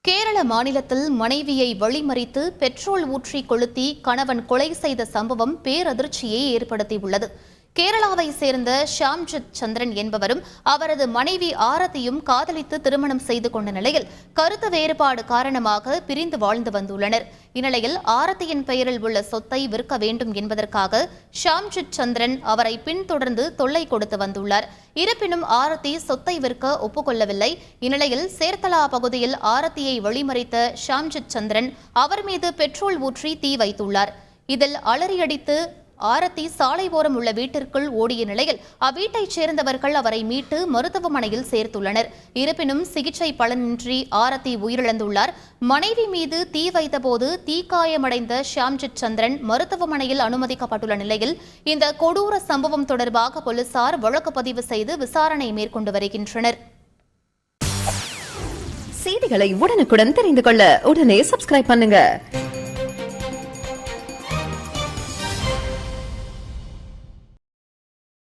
கேரள மாநிலத்தில் மனைவியை வழிமறித்து பெட்ரோல் ஊற்றி கொளுத்தி கணவன் கொலை செய்த சம்பவம் பேரதிர்ச்சியை ஏற்படுத்தியுள்ளது. கேரளாவை சேர்ந்த ஷாம்ஜித் சந்திரன் என்பவரும் அவரது மனைவி ஆரத்தியும் காதலித்து திருமணம் செய்து கொண்ட நிலையில் கருத்து வேறுபாடு காரணமாக பிரிந்து வாழ்ந்து வந்துள்ளனர். இந்நிலையில் ஆரத்தியின் பெயரில் உள்ள சொத்தை விற்க வேண்டும் என்பதற்காக ஷாம்ஜித் சந்திரன் அவரை பின்தொடர்ந்து தொல்லை கொடுத்து வந்துள்ளார். இருப்பினும் ஆரத்தி சொத்தை விற்க ஒப்புக்கொள்ளவில்லை. இந்நிலையில் சேர்த்தலா பகுதியில் ஆரத்தியை வழிமறித்த ஷாம்ஜித் சந்திரன் அவர் மீது பெட்ரோல் ஊற்றி தீ வைத்துள்ளார். இதில் அலறியடித்து ஆரத்தி சாலை ஓரம் உள்ள வீட்டிற்குள் ஓடிய நிலையில் அவ்வீட்டைச் சேர்ந்தவர்கள் அவரை மீட்டு மருத்துவமனையில் சேர்த்துள்ளனர். இருப்பினும் சிகிச்சை பலனின்றி ஆரத்தி உயிரிழந்துள்ளார். மனைவி மீது தீ வைத்தபோது தீக்காயமடைந்த ஷாம்ஜித் சந்திரன் மருத்துவமனையில் அனுமதிக்கப்பட்டுள்ள நிலையில் இந்த கொடூர சம்பவம் தொடர்பாக போலீசார் வழக்கு பதிவு செய்து விசாரணை மேற்கொண்டு வருகின்றனர். செய்திகளை உடனுக்குடன் தெரிந்து கொள்ள உடனே சப்ஸ்கிரைப் பண்ணுங்க.